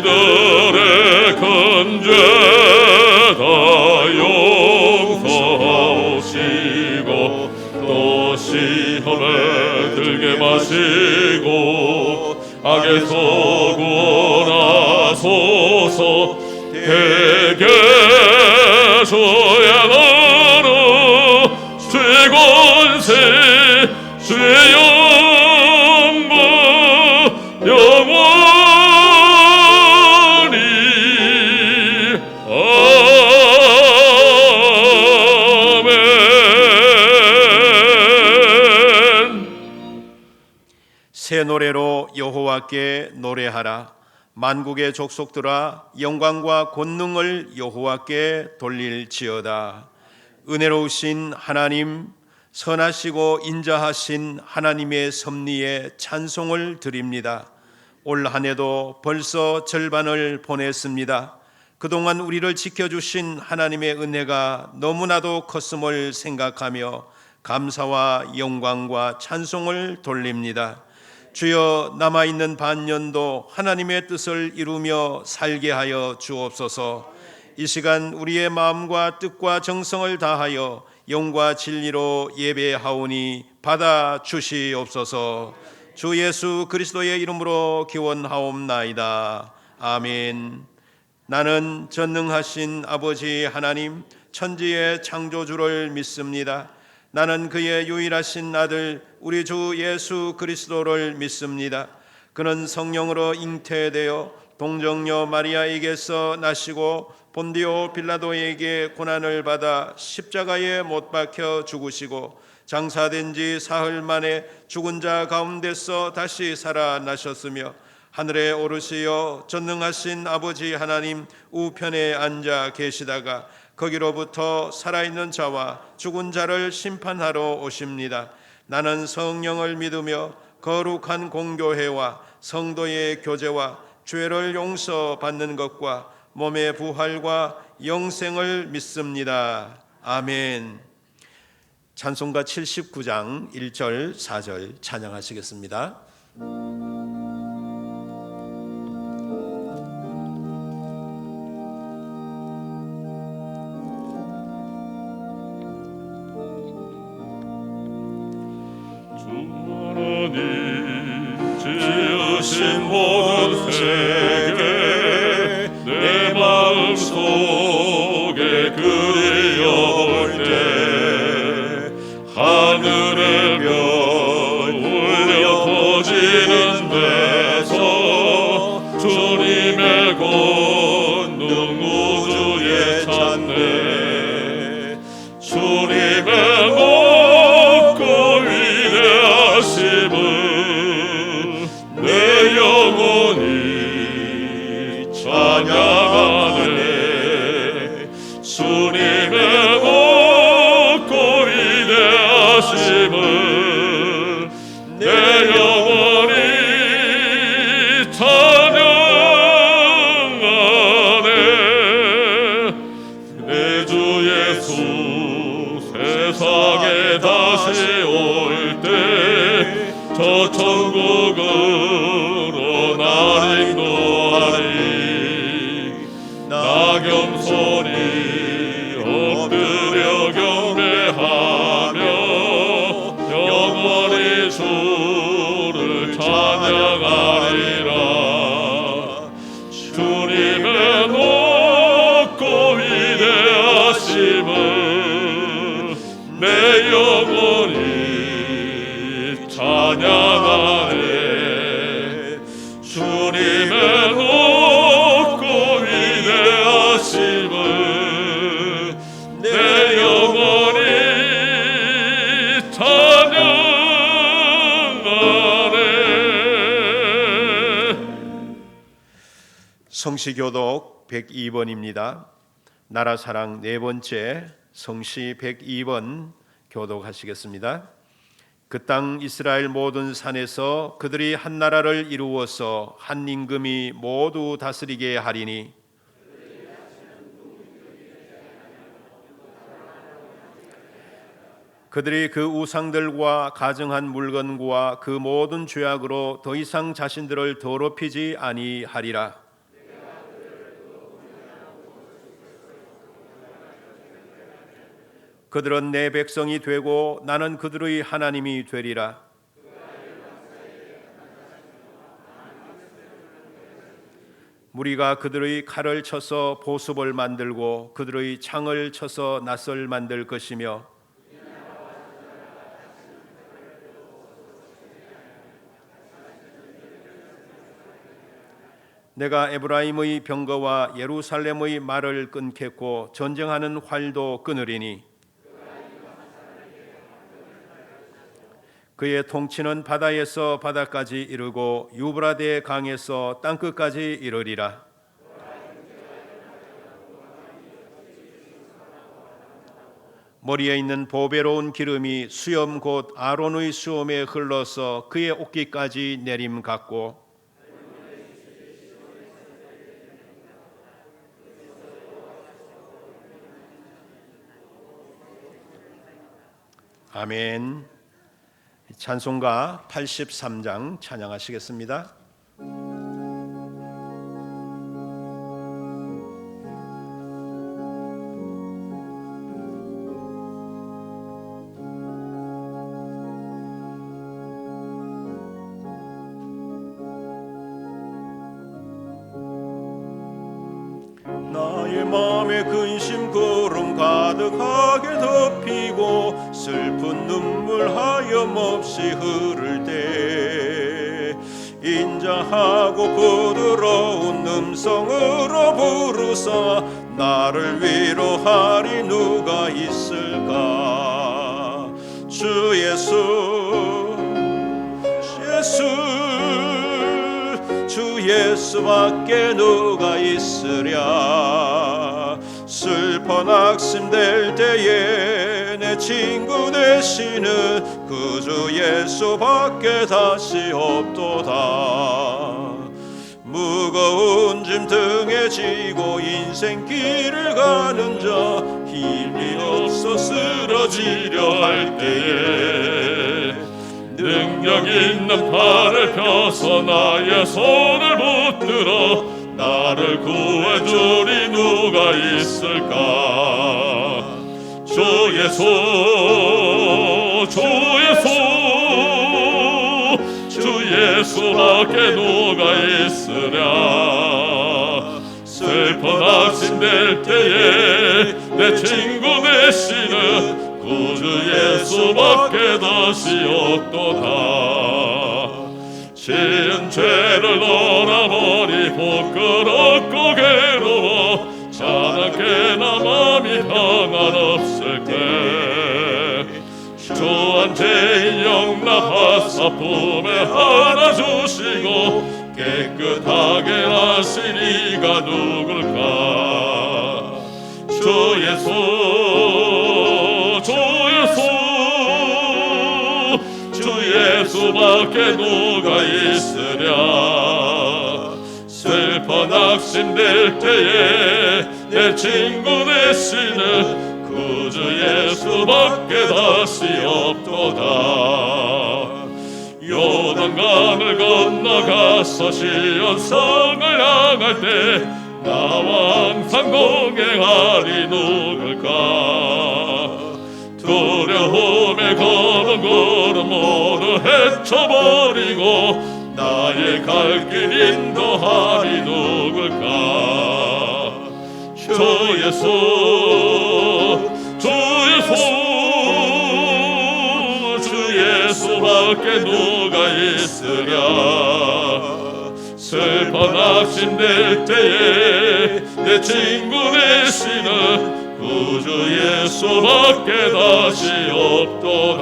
우리들의 큰 죄 다 용서하시고 또 시험에 들게 마시고 악에서 구원하소서. 대개 주의 나라 주의 권세 주의 영광 영원히 아멘. 새 노래로 여호와께 노래하라. 만국의 족속들아 영광과 권능을 여호와께 돌릴지어다. 은혜로우신 하나님, 선하시고 인자하신 하나님의 섭리에 찬송을 드립니다. 올 한 해도 벌써 절반을 보냈습니다. 그동안 우리를 지켜주신 하나님의 은혜가 너무나도 컸음을 생각하며 감사와 영광과 찬송을 돌립니다. 주여, 남아있는 반년도 하나님의 뜻을 이루며 살게 하여 주옵소서. 이 시간 우리의 마음과 뜻과 정성을 다하여 영과 진리로 예배하오니 받아 주시옵소서. 주 예수 그리스도의 이름으로 기원하옵나이다. 아멘. 나는 전능하신 아버지 하나님, 천지의 창조주를 믿습니다. 나는 그의 유일하신 아들 우리 주 예수 그리스도를 믿습니다. 그는 성령으로 잉태되어 동정녀 마리아에게서 나시고 본디오 빌라도에게 고난을 받아 십자가에 못 박혀 죽으시고 장사된 지 사흘 만에 죽은 자 가운데서 다시 살아나셨으며 하늘에 오르시어 전능하신 아버지 하나님 우편에 앉아 계시다가 거기로부터 살아있는 자와 죽은 자를 심판하러 오십니다. 나는 성령을 믿으며 거룩한 공교회와 성도의 교제와 죄를 용서받는 것과 몸의 부활과 영생을 믿습니다. 아멘. 찬송가 79장 1절 4절 찬양하시겠습니다. 지으신 모든 세계 내 마음 속에 그리워올 때 하늘의 별 울려 퍼지는 데서 주님의 권능 우주에 찾네. 주님의 높고 위대하심을 내 영혼이 찬양하네. 주님의 높고 위대하심을 내 영혼이 찬양하네. 내 주 예수 세상에 다시 올 때 저 천국으로 날 인도하리. 나 겸손히 엎드려 경배하며 영원히 주를 찬양하리라. 성시교독 102번입니다. 나라사랑 네 번째 성시 102번 교독하시겠습니다. 그 땅 이스라엘 모든 산에서 그들이 한 나라를 이루어서 한 임금이 모두 다스리게 하리니 그들이 그 우상들과 가증한 물건과 그 모든 죄악으로 더 이상 자신들을 더럽히지 아니하리라. 그들은 내 백성이 되고 나는 그들의 하나님이 되리라. 무리가 그들의 칼을 쳐서 보습을 만들고 그들의 창을 쳐서 낫을 만들 것이며 내가 에브라임의 병거와 예루살렘의 말을 끊겠고 전쟁하는 활도 끊으리니 그의 통치는 바다에서 바다까지 이르고 유브라데 강에서 땅끝까지 이르리라. 머리에 있는 보배로운 기름이 수염 곧 아론의 수염에 흘러서 그의 옷깃까지 내림 같고 아멘. 찬송가 83장 찬양하시겠습니다. 나의 마음에 근심 구름 가득하게 덮이고 슬픈 눈물 하염없이 흐를 때 인자하고 부드러운 음성으로 부르사 나를 위로하리 누가 있을까. 주 예수 주 예수밖에 누가 있으랴. 슬퍼 낙심될 때에 내 친구 되시는 그 주 예수밖에 다시 없도다. 무거운 짐 등에 지고 인생길을 가는 자 힘이 없어 쓰러지려 할 때에 능력 있는 팔을 펴서 나의 손을 붙들어 나를 구해주리 누가 있을까. 주 예수 예수밖에 누가 있으랴. 슬퍼 낙심될 때에 내 친구 되시는 구주 예수밖에 다시 없도다. 지은 죄를 돌아보니 부끄럽고 괴로워 자나깨나 맘이 평안없을 때 주한 죄인 용납하사 품에 안아주시고 깨끗하게 하신 이가 누굴까. 주 예수 예수밖에 누가 있으랴. 슬퍼 낙심될 때에 내 친구 되시는 구주 예수밖에 다시 없도다. 요단강을 건너가서 시온성을 향할 때 나와 항상 동행하리 누굴까. 두려움에 검은 구름 모두 헤쳐버리고 나의 갈 길 인도하리 누굴까. 주 예수밖에 누가 있으랴. 슬퍼 낙심될 때에 내 친구 되시는 구주 예수밖에 다시 없도다.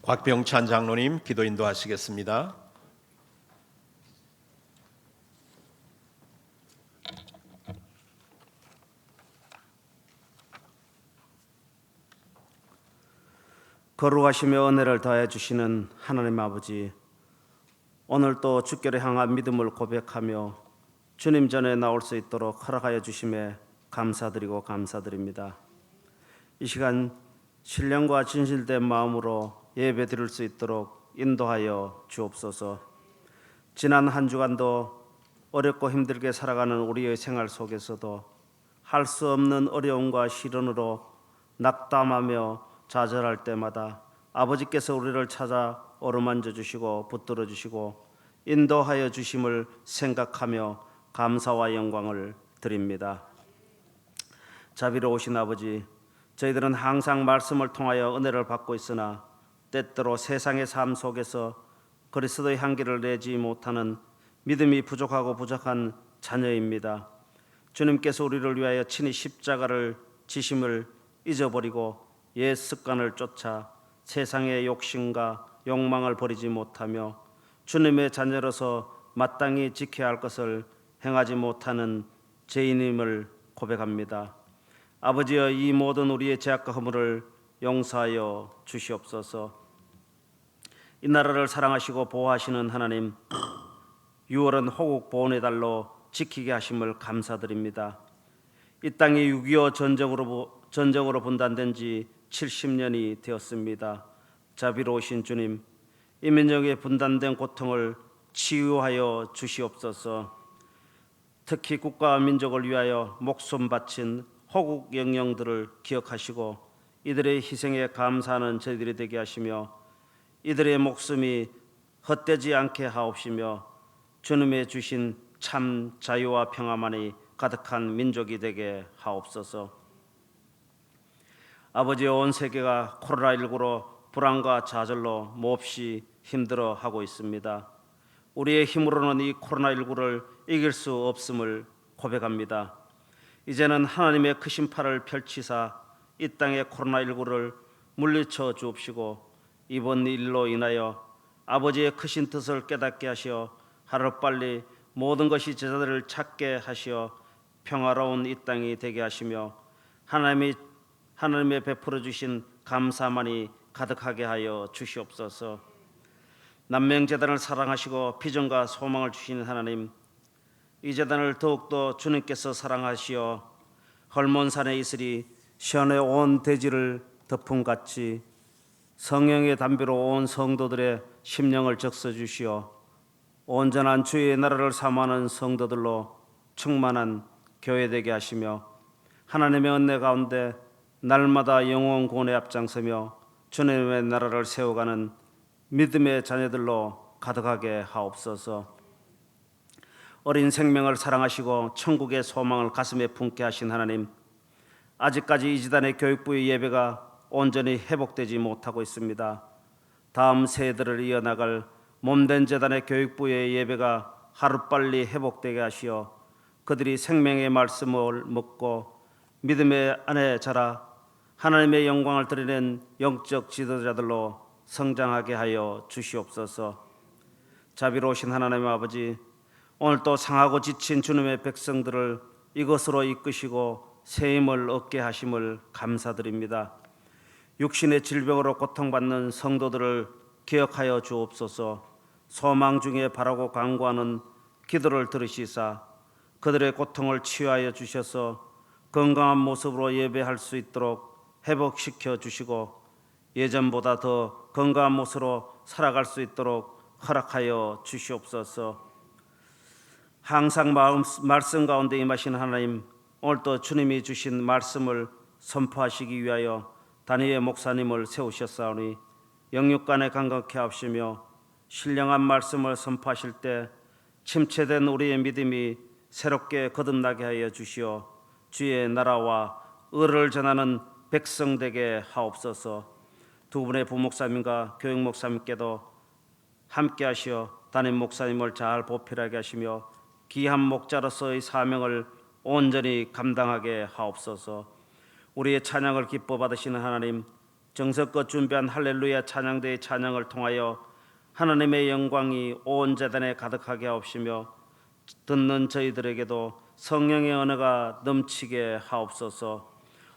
곽병찬 장로님 기도 인도하시겠습니다. 거룩하시며 은혜를 더해 주시는 하나님 아버지, 오늘 또 주께를 향한 믿음을 고백하며 주님 전에 나올 수 있도록 허락하여 주심에 감사드리고 감사드립니다. 이 시간 신령과 진실된 마음으로 예배 드릴 수 있도록 인도하여 주옵소서. 지난 한 주간도 어렵고 힘들게 살아가는 우리의 생활 속에서도 할 수 없는 어려움과 시련으로 낙담하며 좌절할 때마다 아버지께서 우리를 찾아 어루만져 주시고 붙들어 주시고 인도하여 주심을 생각하며 감사와 영광을 드립니다. 자비로우신 아버지, 저희들은 항상 말씀을 통하여 은혜를 받고 있으나 때때로 세상의 삶 속에서 그리스도의 향기를 내지 못하는 믿음이 부족하고 부족한 자녀입니다. 주님께서 우리를 위하여 친히 십자가를 지심을 잊어버리고 옛 습관을 쫓아 세상의 욕심과 욕망을 버리지 못하며 주님의 자녀로서 마땅히 지켜야 할 것을 행하지 못하는 죄인임을 고백합니다. 아버지여, 이 모든 우리의 죄악과 허물을 용서하여 주시옵소서. 이 나라를 사랑하시고 보호하시는 하나님, 6월은 호국 보훈의 달로 지키게 하심을 감사드립니다. 이 땅이 6.25 전쟁으로 분단된 지 70년이 되었습니다. 자비로우신 주님, 이 민족의 분단된 고통을 치유하여 주시옵소서. 특히 국가와 민족을 위하여 목숨 바친 호국 영령들을 기억하시고 이들의 희생에 감사하는 저희들이 되게 하시며 이들의 목숨이 헛되지 않게 하옵시며 주님의 주신 참 자유와 평화만이 가득한 민족이 되게 하옵소서. 아버지, 온 세계가 코로나19로 불안과 좌절로 몹시 힘들어하고 있습니다. 우리의 힘으로는 이 코로나19를 이길 수 없음을 고백합니다. 이제는 하나님의 크신 팔을 펼치사 이 땅의 코로나19를 물리쳐 주옵시고 이번 일로 인하여 아버지의 크신 뜻을 깨닫게 하시어 하루빨리 모든 것이 제자들을 찾게 하시어 평화로운 이 땅이 되게 하시며 하나님의 베풀어 주신 감사만이 가득하게 하여 주시옵소서. 남명재단을 사랑하시고 비전과 소망을 주시는 하나님, 이 재단을 더욱더 주님께서 사랑하시어 헐몬산의 이슬이 시온의 온 대지를 덮음같이 성령의 담비로 온 성도들의 심령을 적셔주시어 온전한 주의 나라를 사모하는 성도들로 충만한 교회 되게 하시며 하나님의 은혜 가운데 날마다 영원 구원에 앞장서며 주님의 나라를 세워가는 믿음의 자녀들로 가득하게 하옵소서. 어린 생명을 사랑하시고 천국의 소망을 가슴에 품게 하신 하나님, 아직까지 이 지단의 교육부의 예배가 온전히 회복되지 못하고 있습니다. 다음 세대를 이어나갈 몸된 재단의 교육부의 예배가 하루빨리 회복되게 하시어 그들이 생명의 말씀을 먹고 믿음의 안에 자라 하나님의 영광을 드리는 영적 지도자들로 성장하게 하여 주시옵소서. 자비로우신 하나님 아버지, 오늘 또 상하고 지친 주님의 백성들을 이것으로 이끄시고 새 힘을 얻게 하심을 감사드립니다. 육신의 질병으로 고통받는 성도들을 기억하여 주옵소서. 소망 중에 바라고 간구하는 기도를 들으시사 그들의 고통을 치유하여 주셔서 건강한 모습으로 예배할 수 있도록 회복시켜 주시고 예전보다 더 건강한 모습으로 살아갈 수 있도록 허락하여 주시옵소서. 항상 말씀 가운데 임하신 하나님, 오늘도 주님이 주신 말씀을 선포하시기 위하여 단위의 목사님을 세우셨사오니 영육간에 감격해 하시며 신령한 말씀을 선포하실 때 침체된 우리의 믿음이 새롭게 거듭나게 하여 주시어 주의 나라와 의를 전하는 백성 되게 하옵소서. 두 분의 부목사님과 교육목사님께도 함께 하시어 담임 목사님을 잘 보필하게 하시며 귀한 목자로서의 사명을 온전히 감당하게 하옵소서. 우리의 찬양을 기뻐 받으시는 하나님, 정성껏 준비한 할렐루야 찬양대의 찬양을 통하여 하나님의 영광이 온 제단에 가득하게 하옵시며 듣는 저희들에게도 성령의 은혜가 넘치게 하옵소서.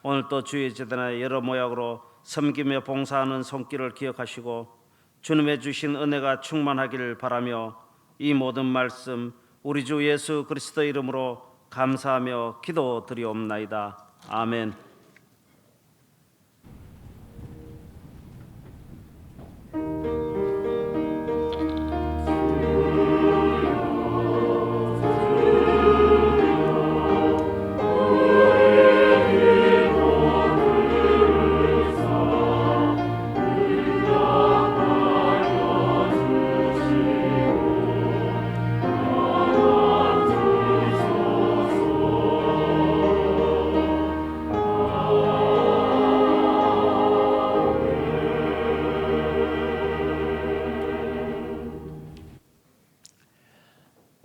오늘 또 주의 제단에 여러 모양으로 섬기며 봉사하는 손길을 기억하시고 주님의 주신 은혜가 충만하기를 바라며 이 모든 말씀 우리 주 예수 그리스도의 이름으로 감사하며 기도드리옵나이다. 아멘.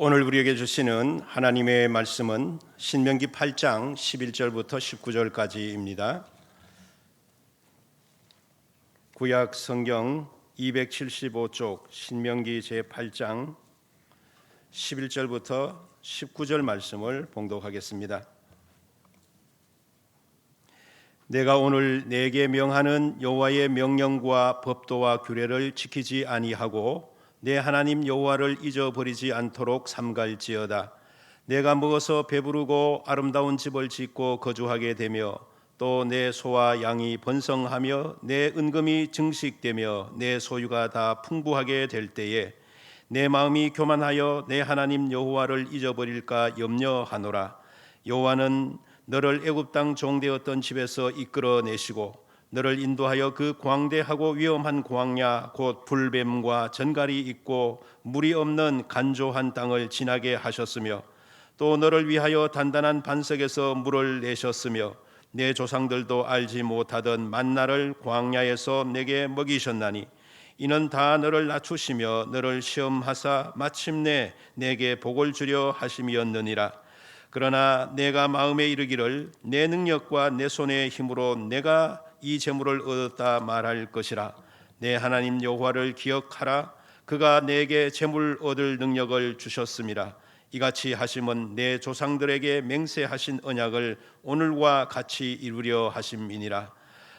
오늘 우리에게 주시는 하나님의 말씀은 신명기 8장 11절부터 19절까지입니다. 구약 성경 275쪽 신명기 제8장 11절부터 19절 말씀을 봉독하겠습니다. 내가 오늘 내게 명하는 여호와의 명령과 법도와 규례를 지키지 아니하고 내 하나님 여호와를 잊어버리지 않도록 삼갈지어다. 내가 먹어서 배부르고 아름다운 집을 짓고 거주하게 되며 또 내 소와 양이 번성하며 내 은금이 증식되며 내 소유가 다 풍부하게 될 때에 내 마음이 교만하여 내 하나님 여호와를 잊어버릴까 염려하노라. 여호와는 너를 애굽 땅 종되었던 집에서 이끌어내시고 너를 인도하여 그 광대하고 위험한 광야 곧 불뱀과 전갈이 있고 물이 없는 간조한 땅을 지나게 하셨으며 또 너를 위하여 단단한 반석에서 물을 내셨으며 내 조상들도 알지 못하던 만나를 광야에서 내게 먹이셨나니 이는 다 너를 낮추시며 너를 시험하사 마침내 내게 복을 주려 하심이었느니라. 그러나 내가 마음에 이르기를 내 능력과 내 손의 힘으로 내가 이 재물을 얻었다 말할 것이라. 내 하나님 여호와를 기억하라. 그가 내게 재물 얻을 능력을 주셨음이라. 이같이 하심은 내 조상들에게 맹세하신 언약을 오늘과 같이 이루려 하심이니라.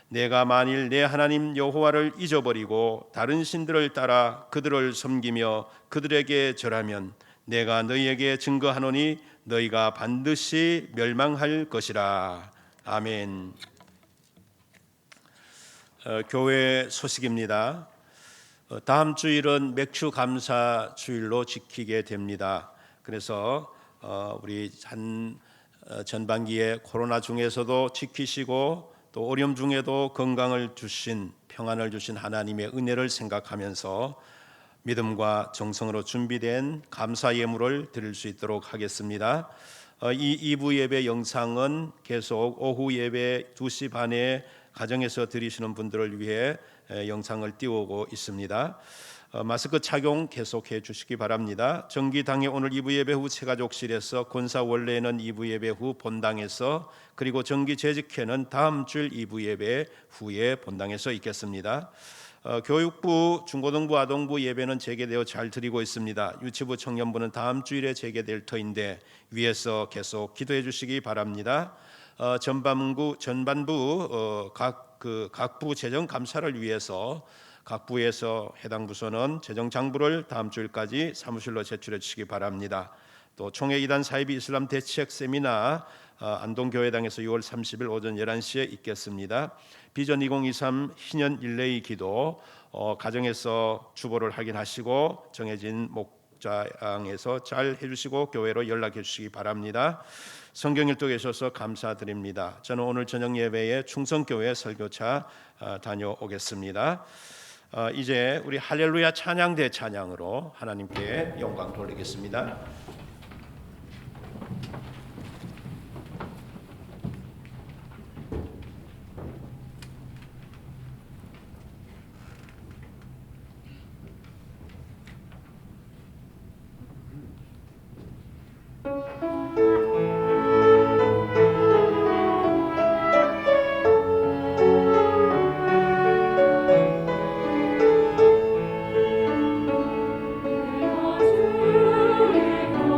내가 만일 내 하나님 여호와를 잊어버리고 다른 신들을 따라 그들을 섬기며 그들에게 절하면 내가 너희에게 증거하노니 너희가 반드시 멸망할 것이라. 아멘. 교회 소식입니다. 다음 주일은 맥주 감사 주일로 지키게 됩니다. 그래서 우리 전반기에 코로나 중에서도 지키시고 또 어려움 중에도 건강을 주신 평안을 주신 하나님의 은혜를 생각하면서 믿음과 정성으로 준비된 감사 예물을 드릴 수 있도록 하겠습니다. 이 2부 예배 영상은 계속 오후 예배 2시 반에 가정에서 드리시는 분들을 위해 영상을 띄우고 있습니다. 마스크 착용 계속해 주시기 바랍니다. 정기당회 오늘 2부 예배 후 새가족실에서, 권사 원래는 2부 예배 후 본당에서, 그리고 정기 재직회는 다음 주일 2부 예배 후에 본당에서 있겠습니다. 교육부, 중고등부, 아동부 예배는 재개되어 잘 드리고 있습니다. 유치부, 청년부는 다음 주일에 재개될 터인데 위에서 계속 기도해 주시기 바랍니다. 전반부 각부 재정 감사를 위해서 각 부에서 해당 부서는 재정 장부를 다음 주일까지 사무실로 제출해 주시기 바랍니다. 또 총회 이단 사이비 이슬람 대책 세미나 안동교회당에서 6월 30일 오전 11시에 있겠습니다. 비전 2023 희년 릴레이 기도 가정에서 주보를 확인하시고 정해진 목장에서 잘 해주시고 교회로 연락해 주시기 바랍니다. 성경 읽도에 계셔서 감사드립니다. 저는 오늘 저녁 예배에 충성교회 설교차 다녀오겠습니다. 이제 우리 할렐루야 찬양 대찬양으로 하나님께 영광 돌리겠습니다. 주의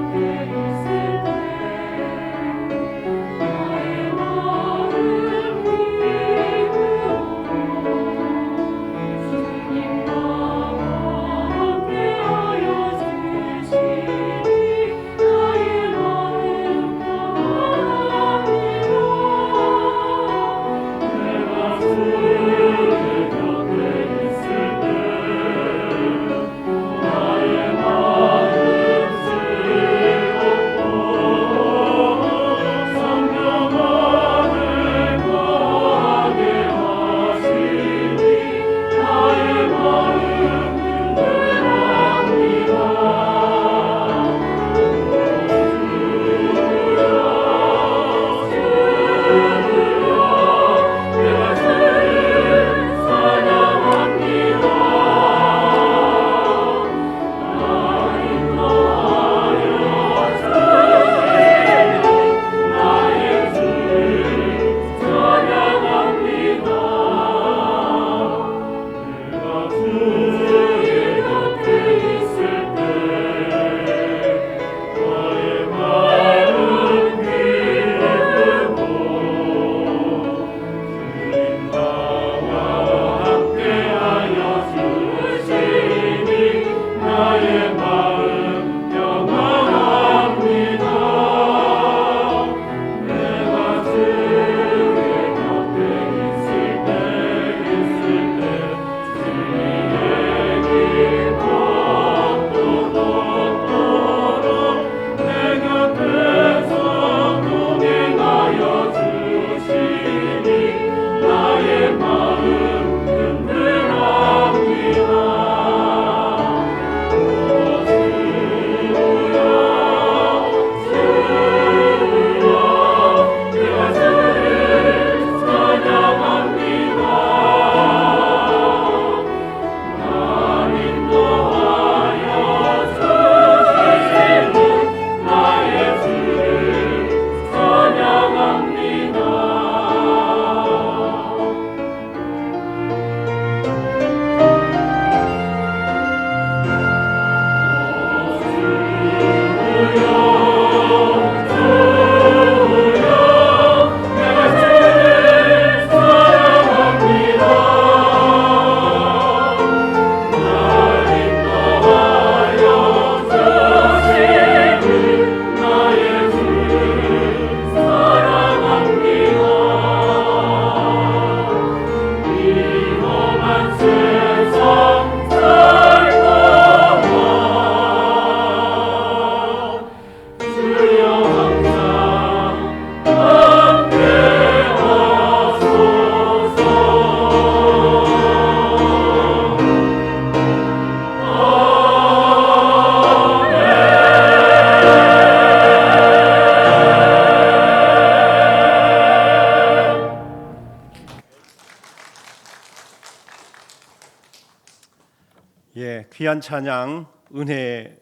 귀한 찬양 은혜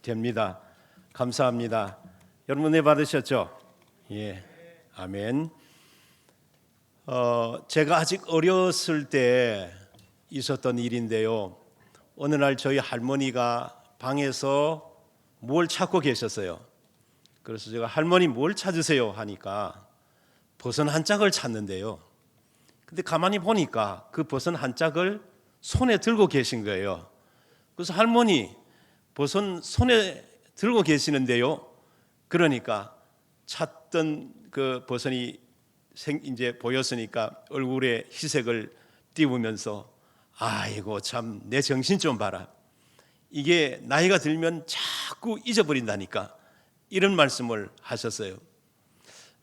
됩니다. 감사합니다. 여러분 은혜 받으셨죠? 예, 아멘. 제가 아직 어렸을 때 있었던 일인데요. 어느 날 저희 할머니가 방에서 뭘 찾고 계셨어요. 그래서 제가 할머니 뭘 찾으세요 하니까 버선 한 짝을 찾는데요. 근데 가만히 보니까 그 버선 한 짝을 손에 들고 계신 거예요. 그래서 할머니 버선 손에 들고 계시는데요. 그러니까 찾던 그 버선이 이제 보였으니까 얼굴에 희색을 띄우면서 아이고 참 내 정신 좀 봐라. 이게 나이가 들면 자꾸 잊어버린다니까. 이런 말씀을 하셨어요.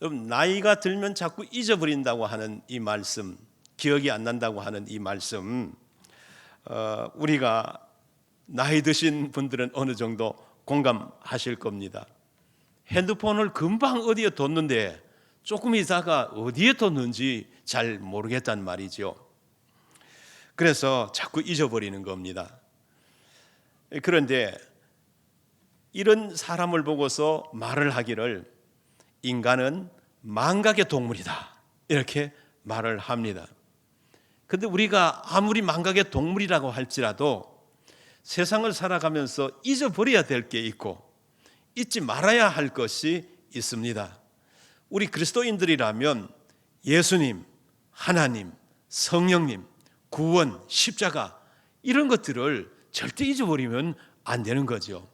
여러분 나이가 들면 자꾸 잊어버린다고 하는 이 말씀, 기억이 안 난다고 하는 이 말씀, 우리가 나이 드신 분들은 어느 정도 공감하실 겁니다. 핸드폰을 금방 어디에 뒀는데 조금 있다가 어디에 뒀는지 잘 모르겠단 말이죠. 그래서 자꾸 잊어버리는 겁니다. 그런데 이런 사람을 보고서 말을 하기를 인간은 망각의 동물이다 이렇게 말을 합니다. 그런데 우리가 아무리 망각의 동물이라고 할지라도 세상을 살아가면서 잊어버려야 될 게 있고 잊지 말아야 할 것이 있습니다. 우리 그리스도인들이라면 예수님, 하나님, 성령님, 구원, 십자가 이런 것들을 절대 잊어버리면 안 되는 거죠.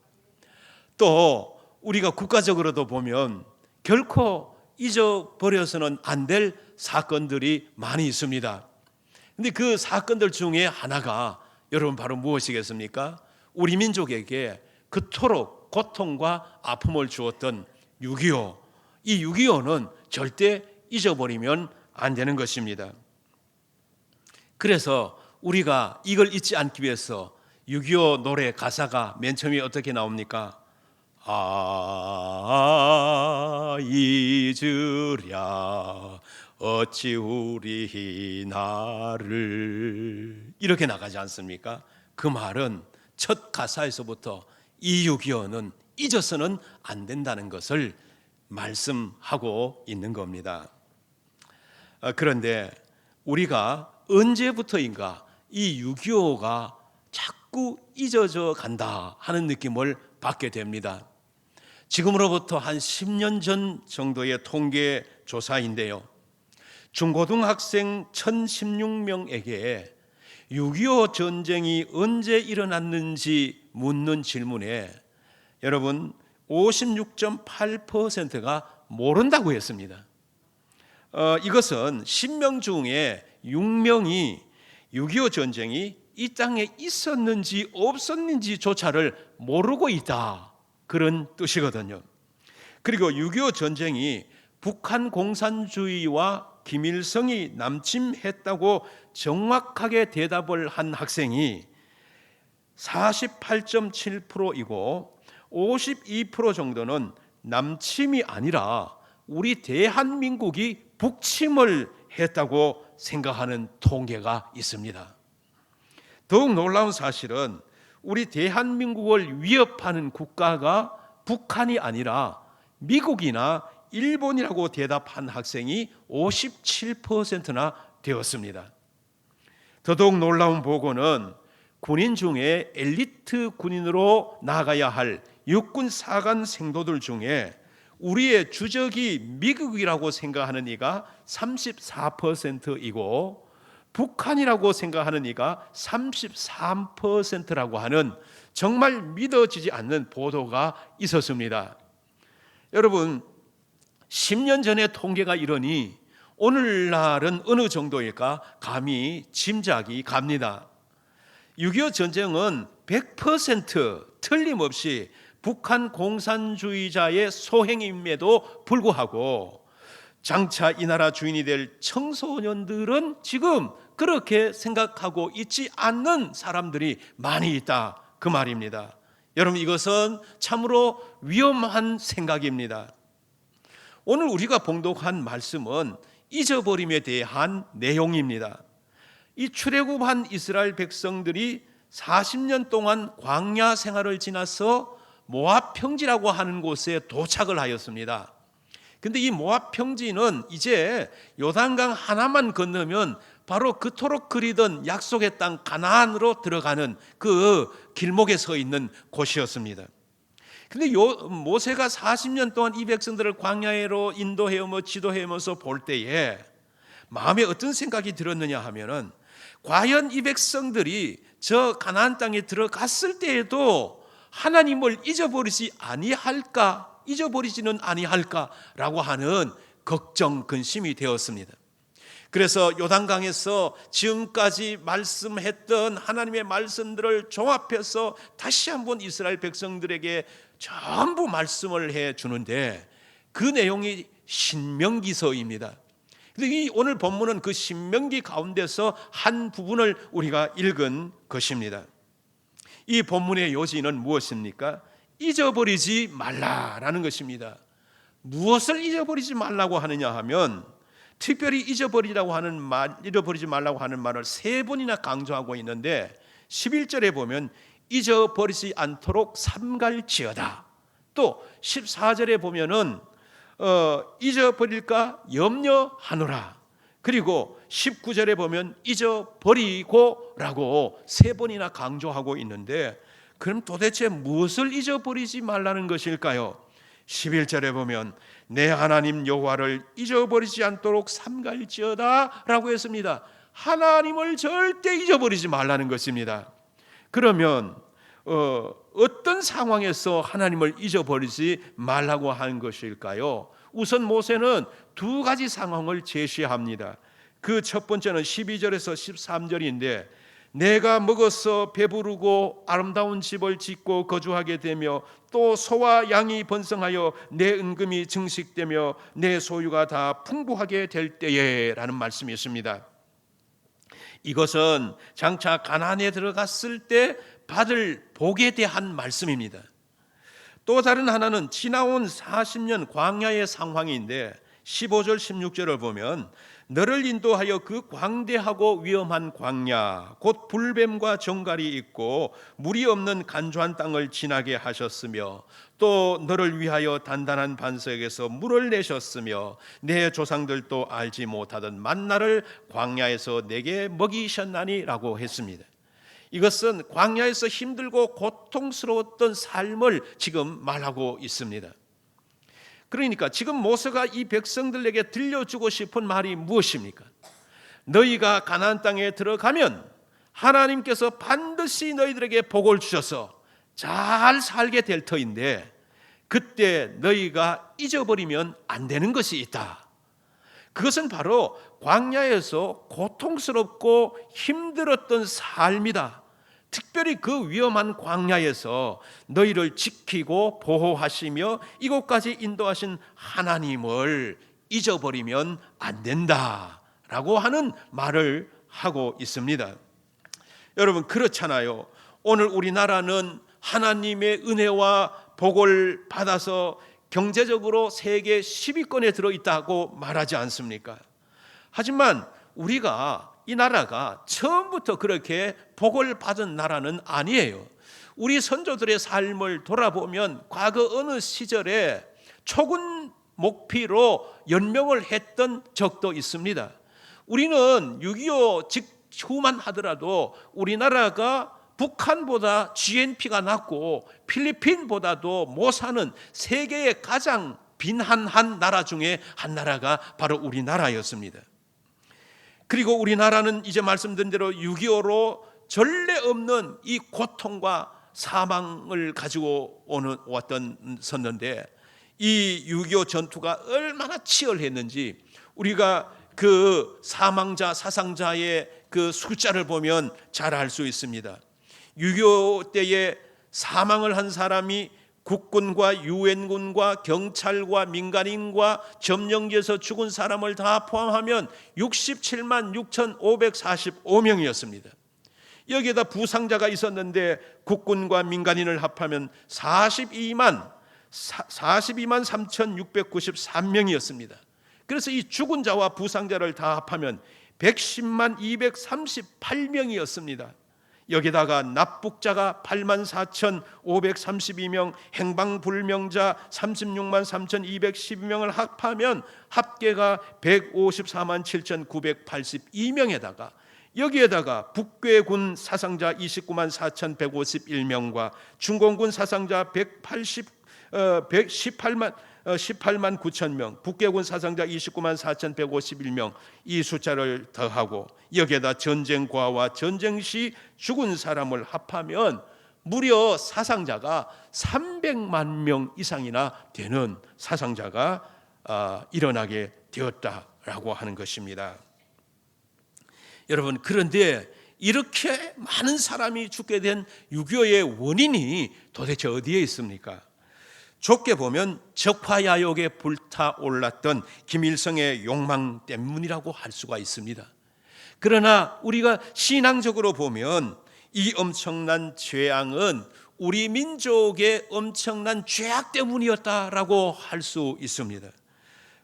또 우리가 국가적으로도 보면 결코 잊어버려서는 안 될 사건들이 많이 있습니다. 그런데 그 사건들 중에 하나가 여러분 바로 무엇이겠습니까? 우리 민족에게 그토록 고통과 아픔을 주었던 6.25. 이 6.25는 절대 잊어버리면 안 되는 것입니다. 그래서 우리가 이걸 잊지 않기 위해서 6.25 노래 가사가 맨 처음에 어떻게 나옵니까? 잊으랴 어찌 우리 나를 이렇게 나가지 않습니까? 그 말은 첫 가사에서부터 이 6.25는 잊어서는 안 된다는 것을 말씀하고 있는 겁니다. 그런데 우리가 언제부터인가 이 6.25가 자꾸 잊어져 간다 하는 느낌을 받게 됩니다. 지금으로부터 한 10년 전 정도의 통계 조사인데요. 중고등학생 1016명에게 6.25 전쟁이 언제 일어났는지 묻는 질문에 여러분 56.8%가 모른다고 했습니다. 이것은 10명 중에 6명이 6.25 전쟁이 이 땅에 있었는지 없었는지조차를 모르고 있다, 그런 뜻이거든요. 그리고 6.25 전쟁이 북한 공산주의와 김일성이 남침했다고 정확하게 대답을 한 학생이 48.7%이고 52% 정도는 남침이 아니라 우리 대한민국이 북침을 했다고 생각하는 통계가 있습니다. 더욱 놀라운 사실은 우리 대한민국을 위협하는 국가가 북한이 아니라 미국이나 일본이라고 대답한 학생이 57%나 되었습니다. 더더욱 놀라운 보고는 군인 중에 엘리트 군인으로 나가야 할 육군 사관 생도들 중에 우리의 주적이 미국이라고 생각하는 이가 34%이고 북한이라고 생각하는 이가 33%라고 하는 정말 믿어지지 않는 보도가 있었습니다. 여러분, 10년 전의 통계가 이러니 오늘날은 어느 정도일까 감히 짐작이 갑니다. 6.25 전쟁은 100% 틀림없이 북한 공산주의자의 소행임에도 불구하고 장차 이 나라 주인이 될 청소년들은 지금 그렇게 생각하고 있지 않는 사람들이 많이 있다, 그 말입니다. 여러분, 이것은 참으로 위험한 생각입니다. 오늘 우리가 봉독한 말씀은 잊어버림에 대한 내용입니다. 이 출애굽한 이스라엘 백성들이 40년 동안 광야 생활을 지나서 모압 평지라고 하는 곳에 도착을 하였습니다. 근데 이 모압 평지는 이제 요단강 하나만 건너면 바로 그토록 그리던 약속의 땅 가나안으로 들어가는 그 길목에 서 있는 곳이었습니다. 근데 모세가 40년 동안 이 백성들을 광야로 인도해오며 지도해오면서 볼 때에 마음에 어떤 생각이 들었느냐 하면은 과연 이 백성들이 저 가나안 땅에 들어갔을 때에도 하나님을 잊어버리지는 아니할까라고 하는 걱정, 근심이 되었습니다. 그래서 요단강에서 지금까지 말씀했던 하나님의 말씀들을 종합해서 다시 한번 이스라엘 백성들에게 전부 말씀을 해 주는데 그 내용이 신명기서입니다. 근데 오늘 본문은 그 신명기 가운데서 한 부분을 우리가 읽은 것입니다. 이 본문의 요지는 무엇입니까? 잊어버리지 말라라는 것입니다. 무엇을 잊어버리지 말라고 하느냐 하면 특별히 잊어버리지 말라고 하는 말을 3번이나 강조하고 있는데 11절에 보면 잊어버리지 않도록 삼갈지어다. 또 14절에 보면은 잊어버릴까 염려하노라. 그리고 19절에 보면 잊어버리고라고 3번이나 강조하고 있는데 그럼 도대체 무엇을 잊어버리지 말라는 것일까요? 11절에 보면 내 하나님 여호와를 잊어버리지 않도록 삼갈지어다 라고 했습니다. 하나님을 절대 잊어버리지 말라는 것입니다. 그러면 어떤 상황에서 하나님을 잊어버리지 말라고 하는 것일까요? 우선 모세는 2가지 상황을 제시합니다. 그 첫 번째는 12절에서 13절인데 내가 먹어서 배부르고 아름다운 집을 짓고 거주하게 되며 또 소와 양이 번성하여 내 은금이 증식되며 내 소유가 다 풍부하게 될 때에 라는 말씀이 있습니다. 이것은 장차 가나안에 들어갔을 때 받을 복에 대한 말씀입니다. 또 다른 하나는 지나온 40년 광야의 상황인데 15절 16절을 보면 너를 인도하여 그 광대하고 위험한 광야 곧 불뱀과 정갈이 있고 물이 없는 간조한 땅을 지나게 하셨으며 또 너를 위하여 단단한 반석에서 물을 내셨으며 내 조상들도 알지 못하던 만나를 광야에서 내게 먹이셨나니라고 했습니다. 이것은 광야에서 힘들고 고통스러웠던 삶을 지금 말하고 있습니다. 그러니까 지금 모세가 이 백성들에게 들려주고 싶은 말이 무엇입니까? 너희가 가나안 땅에 들어가면 하나님께서 반드시 너희들에게 복을 주셔서 잘 살게 될 터인데 그때 너희가 잊어버리면 안 되는 것이 있다. 그것은 바로 광야에서 고통스럽고 힘들었던 삶이다. 특별히 그 위험한 광야에서 너희를 지키고 보호하시며 이곳까지 인도하신 하나님을 잊어버리면 안 된다라고 하는 말을 하고 있습니다. 여러분, 그렇잖아요. 오늘 우리나라는 하나님의 은혜와 복을 받아서 경제적으로 세계 10위권에 들어있다고 말하지 않습니까? 하지만 우리가 이 나라가 처음부터 그렇게 복을 받은 나라는 아니에요. 우리 선조들의 삶을 돌아보면 과거 어느 시절에 초군 목피로 연명을 했던 적도 있습니다. 우리는 6.25 직후만 하더라도 우리나라가 북한보다 GNP가 낮고 필리핀보다도 못 사는 세계의 가장 빈한한 나라 중에 한 나라가 바로 우리나라였습니다. 그리고 우리나라는 이제 말씀드린 대로 6.25로 전례 없는 이 고통과 사망을 가지고 왔었는데 이 6.25 전투가 얼마나 치열했는지 우리가 그 사망자, 사상자의 그 숫자를 보면 잘 알 수 있습니다. 6.25 때에 사망을 한 사람이 국군과 유엔군과 경찰과 민간인과 점령지에서 죽은 사람을 다 포함하면 67만 6,545명이었습니다. 여기에다 부상자가 있었는데 국군과 민간인을 합하면 42만 3,693명이었습니다. 그래서 이 죽은 자와 부상자를 다 합하면 110만 238명이었습니다. 여기다가 납북자가 8만 4,532명, 행방불명자 36만 3,212명을 합하면 합계가 154만 7,982명에다가 여기에다가 북괴군 사상자 29만 4,151명과 중공군 사상자 18만 9천 명, 북괴군 사상자 29만 4,151명 이 숫자를 더하고 여기에다 전쟁과와 전쟁 시 죽은 사람을 합하면 무려 사상자가 300만 명 이상이나 되는 사상자가 일어나게 되었다라고 하는 것입니다. 여러분, 그런데 이렇게 많은 사람이 죽게 된 6.25의 원인이 도대체 어디에 있습니까? 좁게 보면 적화야욕에 불타올랐던 김일성의 욕망 때문이라고 할 수가 있습니다. 그러나 우리가 신앙적으로 보면 이 엄청난 재앙은 우리 민족의 엄청난 죄악 때문이었다라고 할 수 있습니다.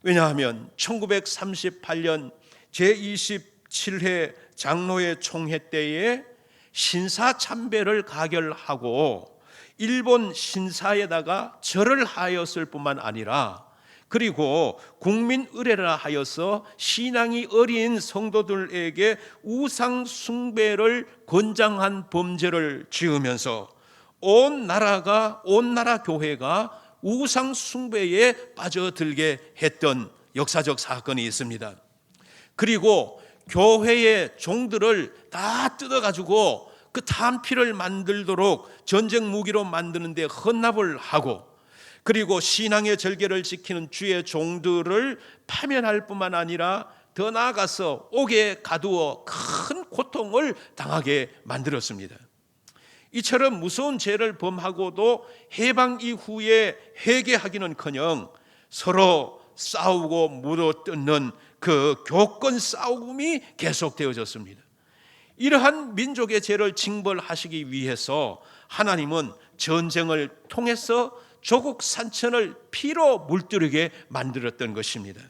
왜냐하면 1938년 제27회 장로회 총회 때에 신사참배를 가결하고 일본 신사에다가 절을 하였을 뿐만 아니라 그리고 국민의례라 하여서 신앙이 어린 성도들에게 우상 숭배를 권장한 범죄를 지으면서 온 나라 교회가 우상 숭배에 빠져들게 했던 역사적 사건이 있습니다. 그리고 교회의 종들을 다 뜯어가지고 그 탄피를 만들도록 전쟁 무기로 만드는데 헌납을 하고 그리고 신앙의 절개를 지키는 주의 종들을 파면할 뿐만 아니라 더 나아가서 옥에 가두어 큰 고통을 당하게 만들었습니다. 이처럼 무서운 죄를 범하고도 해방 이후에 회개하기는커녕 서로 싸우고 물어뜯는 그 교권 싸움이 계속되어졌습니다. 이러한 민족의 죄를 징벌하시기 위해서 하나님은 전쟁을 통해서 조국 산천을 피로 물들이게 만들었던 것입니다.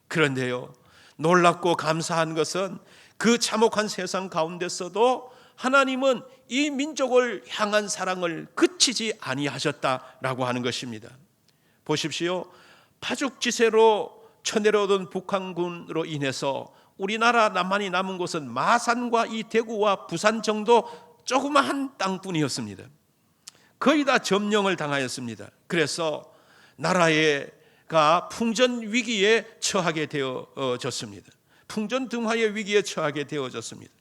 그런데요, 놀랍고 감사한 것은 그 참혹한 세상 가운데서도 하나님은 이 민족을 향한 사랑을 그치지 아니하셨다라고 하는 것입니다. 보십시오. 파죽지세로 쳐내려오던 북한군으로 인해서 우리나라 남한이 남은 곳은 마산과 이 대구와 부산 정도 조그마한 땅뿐이었습니다. 거의 다 점령을 당하였습니다. 그래서 나라가 풍전 위기에 처하게 되어졌습니다. 풍전 등화의 위기에 처하게 되어졌습니다.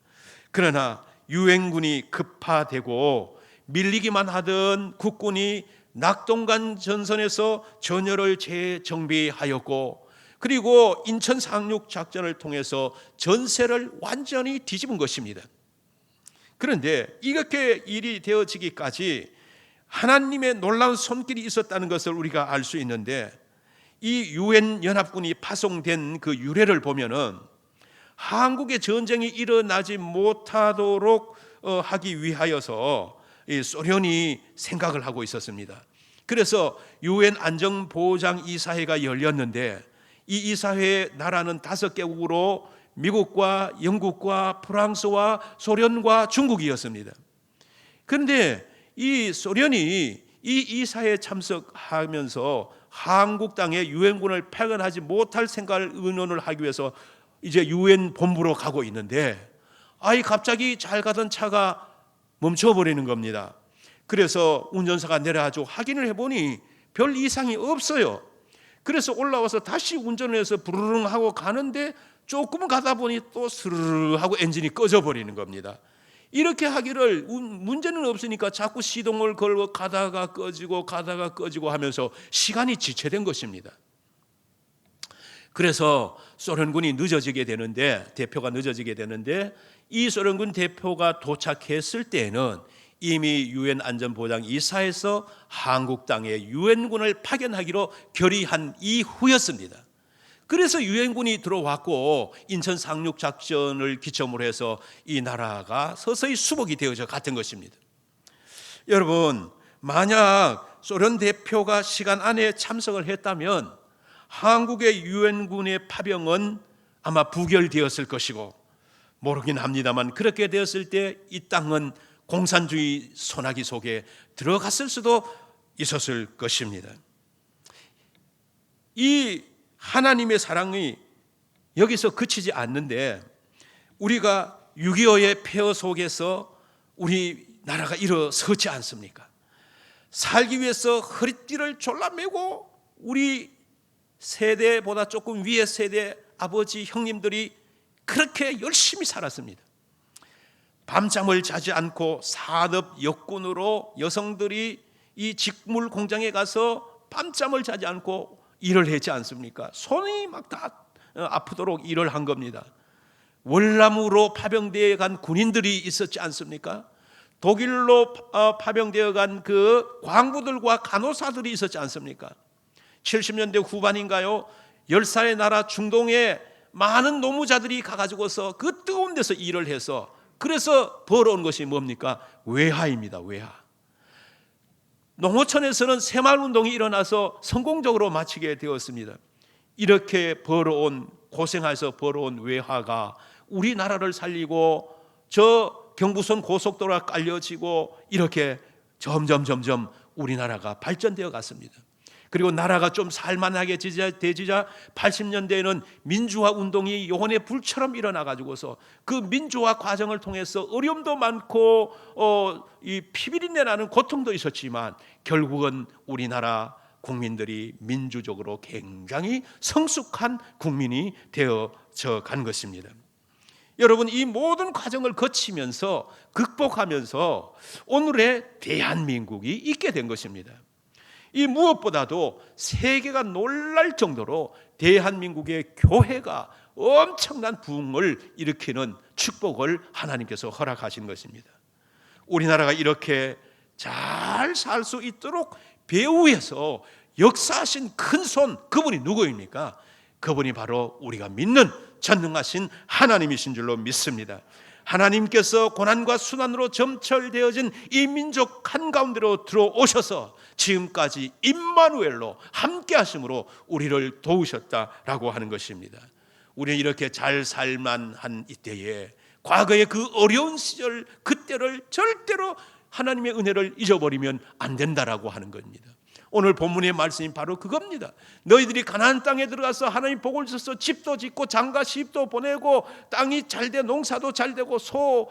그러나 유엔군이 급파되고 밀리기만 하던 국군이 낙동강 전선에서 전열을 재정비하였고, 그리고 인천 상륙 작전을 통해서 전세를 완전히 뒤집은 것입니다. 그런데 이렇게 일이 되어지기까지 하나님의 놀라운 손길이 있었다는 것을 우리가 알 수 있는데, 이 유엔 연합군이 파송된 그 유래를 보면은 한국의 전쟁이 일어나지 못하도록 하기 위하여서 이 소련이 생각을 하고 있었습니다. 그래서 유엔 안전보장 이사회가 열렸는데, 이 이사회의 나라는 5개국으로 미국과 영국과 프랑스와 소련과 중국이었습니다. 그런데 이 소련이 이 이사회에 참석하면서 한국 땅에 유엔군을 파견하지 못할 생각을 의논을 하기 위해서 이제 유엔 본부로 가고 있는데, 갑자기 잘 가던 차가 멈춰버리는 겁니다. 그래서 운전사가 내려가지고 확인을 해보니 별 이상이 없어요. 그래서 올라와서 다시 운전을 해서 부르릉 하고 가는데, 조금 가다 보니 또 스르르 하고 엔진이 꺼져 버리는 겁니다. 이렇게 하기를 문제는 없으니까 자꾸 시동을 걸고 가다가 꺼지고 하면서 시간이 지체된 것입니다. 그래서 소련군이 늦어지게 되는데, 대표가 늦어지게 되는데, 이 소련군 대표가 도착했을 때에는 이미 유엔 안전보장 이사에서 한국 땅에 유엔군을 파견하기로 결의한 이후였습니다. 그래서 유엔군이 들어왔고 인천 상륙 작전을 기점으로 해서 이 나라가 서서히 수복이 되어져 갔던 것입니다. 여러분, 만약 소련 대표가 시간 안에 참석을 했다면 한국의 유엔군의 파병은 아마 부결되었을 것이고, 모르긴 합니다만 그렇게 되었을 때 이 땅은 공산주의 소나기 속에 들어갔을 수도 있었을 것입니다. 이 하나님의 사랑이 여기서 그치지 않는데, 우리가 6.25의 폐허 속에서 우리나라가 일어서지 않습니까? 살기 위해서 허리띠를 졸라매고 우리 세대보다 조금 위의 세대 아버지 형님들이 그렇게 열심히 살았습니다. 밤잠을 자지 않고 산업 역군으로 여성들이 이 직물 공장에 가서 밤잠을 자지 않고 일을 했지 않습니까? 손이 막 다 아프도록 일을 한 겁니다. 월남으로 파병되어 간 군인들이 있었지 않습니까? 독일로 파병되어 간 그 광부들과 간호사들이 있었지 않습니까? 70년대 후반인가요? 10살의 나라 중동에 많은 노무자들이 가가지고서 그 뜨거운 데서 일을 해서, 그래서 벌어온 것이 뭡니까? 외화입니다. 외화. 농어촌에서는 새마을운동이 일어나서 성공적으로 마치게 되었습니다. 이렇게 고생해서 벌어온 외화가 우리나라를 살리고 저 경부선 고속도로가 깔려지고 이렇게 점점 우리나라가 발전되어 갔습니다. 그리고 나라가 좀 살만하게 되지자 80년대에는 민주화 운동이 영혼의 불처럼 일어나 가지고서 그 민주화 과정을 통해서 어려움도 많고 이 피비린내 나는 고통도 있었지만 결국은 우리나라 국민들이 민주적으로 굉장히 성숙한 국민이 되어져 간 것입니다. 여러분, 이 모든 과정을 거치면서 극복하면서 오늘의 대한민국이 있게 된 것입니다. 이 무엇보다도 세계가 놀랄 정도로 대한민국의 교회가 엄청난 부흥을 일으키는 축복을 하나님께서 허락하신 것입니다. 우리나라가 이렇게 잘 살 수 있도록 배후에서 역사하신 큰 손, 그분이 누구입니까? 그분이 바로 우리가 믿는 전능하신 하나님이신 줄로 믿습니다. 하나님께서 고난과 순환으로 점철되어진 이 민족 한가운데로 들어오셔서 지금까지 임마누엘로 함께 하심으로 우리를 도우셨다라고 하는 것입니다. 우리는 이렇게 잘 살만한 이때에 과거의 그 어려운 시절 그때를 절대로 하나님의 은혜를 잊어버리면 안 된다라고 하는 겁니다. 오늘 본문의 말씀이 바로 그겁니다. 너희들이 가나안 땅에 들어가서 하나님 복을 줘서 집도 짓고 장가 시집도 보내고 땅이 잘돼 농사도 잘되고 소,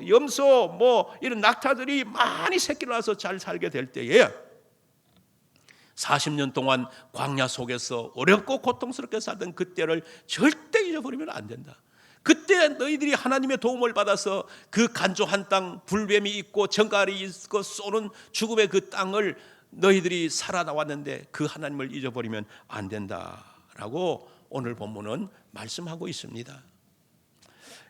염소 뭐 이런 낙타들이 많이 새끼를 낳아서 잘 살게 될 때에 40년 동안 광야 속에서 어렵고 고통스럽게 살던 그때를 절대 잊어버리면 안 된다. 그때 너희들이 하나님의 도움을 받아서 그 간조한 땅, 불뱀이 있고 정갈이 있고 쏘는 죽음의 그 땅을 너희들이 살아나왔는데 그 하나님을 잊어버리면 안 된다라고 오늘 본문은 말씀하고 있습니다.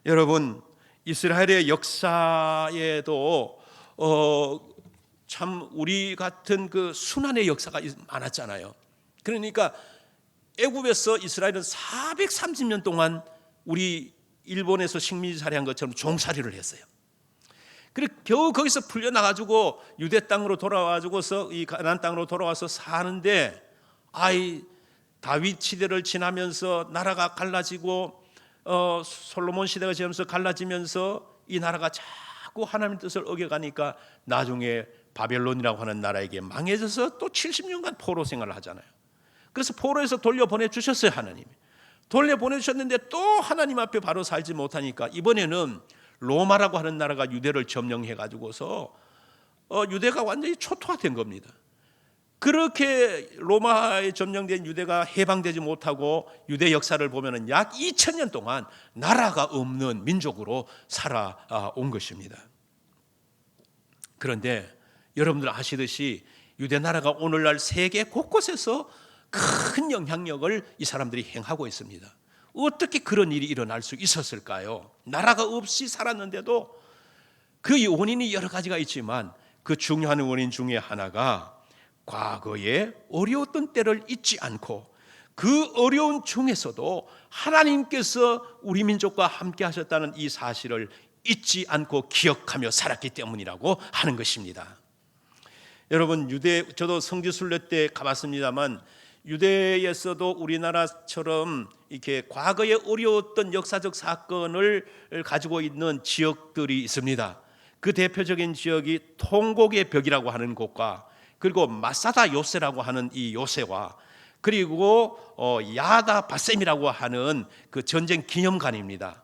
여러분, 이스라엘의 역사에도 참 우리 같은 그 순환의 역사가 많았잖아요. 그러니까 애굽에서 이스라엘은 430년 동안 우리 일본에서 식민지 살이한 것처럼 종살이를 했어요. 그리고 겨우 거기서 풀려나가지고 유대 땅으로 돌아와가지고서 이 가나안 땅으로 돌아와서 사는데 다윗 시대를 지나면서 나라가 갈라지고 솔로몬 시대가 지나면서 갈라지면서 이 나라가 자꾸 하나님의 뜻을 어겨가니까 나중에 바벨론이라고 하는 나라에게 망해져서 또 70년간 포로 생활을 하잖아요. 그래서 포로에서 돌려보내 주셨어요. 하나님이 돌려보내 주셨는데 또 하나님 앞에 바로 살지 못하니까 이번에는 로마라고 하는 나라가 유대를 점령해 가지고서 유대가 완전히 초토화된 겁니다. 그렇게 로마에 점령된 유대가 해방되지 못하고 유대 역사를 보면은 약 2000년 동안 나라가 없는 민족으로 살아온 것입니다. 그런데 여러분들 아시듯이 유대 나라가 오늘날 세계 곳곳에서 큰 영향력을 이 사람들이 행하고 있습니다. 어떻게 그런 일이 일어날 수 있었을까요? 나라가 없이 살았는데도 그 원인이 여러 가지가 있지만 그 중요한 원인 중에 하나가 과거에 어려웠던 때를 잊지 않고 그 어려운 중에서도 하나님께서 우리 민족과 함께 하셨다는 이 사실을 잊지 않고 기억하며 살았기 때문이라고 하는 것입니다. 여러분, 저도 성지순례 때 가봤습니다만 유대에서도 우리나라처럼 이렇게 과거에 어려웠던 역사적 사건을 가지고 있는 지역들이 있습니다. 그 대표적인 지역이 통곡의 벽이라고 하는 곳과 그리고 마사다 요새라고 하는 이 요새와 그리고 야다 바셈이라고 하는 그 전쟁 기념관입니다.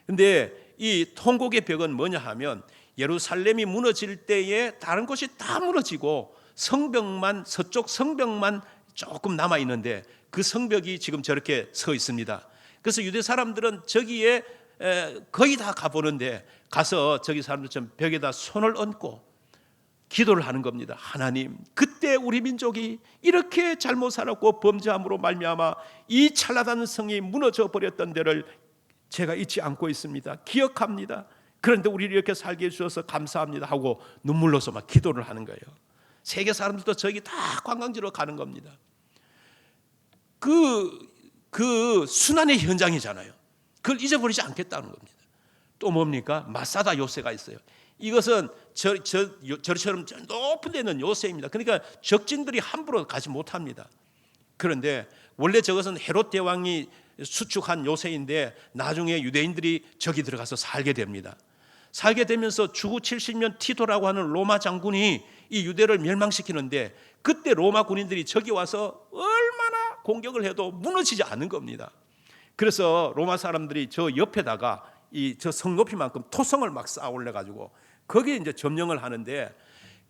근데 이 통곡의 벽은 뭐냐 하면 예루살렘이 무너질 때에 다른 곳이 다 무너지고 성벽만 서쪽 성벽만 조금 남아 있는데 그 성벽이 지금 저렇게 서 있습니다. 그래서 유대 사람들은 저기에 거의 다 가보는데 가서 저기 사람들처럼 벽에다 손을 얹고 기도를 하는 겁니다. 하나님, 그때 우리 민족이 이렇게 잘못 살았고 범죄함으로 말미암아 이 찰나다는 성이 무너져 버렸던 데를 제가 잊지 않고 있습니다. 기억합니다. 그런데 우리를 이렇게 살게 해주셔서 감사합니다 하고 눈물로서 막 기도를 하는 거예요. 세계 사람들도 저기 다 관광지로 가는 겁니다. 그 순환의 현장이잖아요. 그걸 잊어버리지 않겠다는 겁니다. 또 뭡니까? 마사다 요새가 있어요. 이것은 저처럼 높은 데 있는 요새입니다. 그러니까 적진들이 함부로 가지 못합니다. 그런데 원래 저것은 헤롯 대왕이 수축한 요새인데 나중에 유대인들이 저기 들어가서 살게 됩니다. 살게 되면서 주후 70년 티토라고 하는 로마 장군이 이 유대를 멸망시키는데 그때 로마 군인들이 저기 와서 얼마나 공격을 해도 무너지지 않는 겁니다. 그래서 로마 사람들이 저 옆에다가 저 성 높이만큼 토성을 막 쌓아 올려 가지고 거기에 이제 점령을 하는데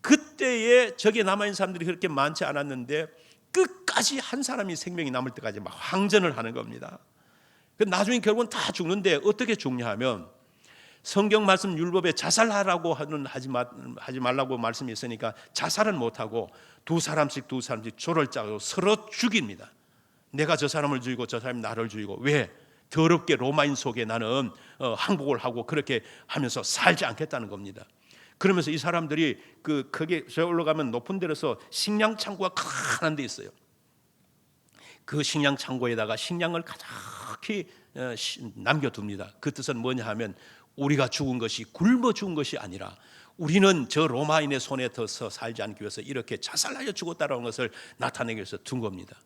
그때에 저기 남아 있는 사람들이 그렇게 많지 않았는데 끝까지 한 사람이 생명이 남을 때까지 막 항전을 하는 겁니다. 나중에 결국은 다 죽는데 어떻게 죽냐 하면 성경 말씀 율법에 자살하라고 하지 말라고 말씀이 있으니까 자살은 못하고 두 사람씩 조를 짜고 서로 죽입니다. 내가 저 사람을 죽이고 저 사람이 나를 죽이고 왜? 더럽게 로마인 속에 나는 항복을 하고 그렇게 하면서 살지 않겠다는 겁니다. 그러면서 이 사람들이 거기에 저 올라가면 높은 데로서 식량 창고가 큰 데 있어요. 그 식량 창고에다가 식량을 가득히 남겨둡니다. 그 뜻은 뭐냐 하면 우리가 죽은 것이 굶어 죽은 것이 아니라 우리는 저 로마인의 손에 더 살지 않기 위해서 이렇게 자살하여 죽었다는 것을 나타내기 위해서 둔 겁니다.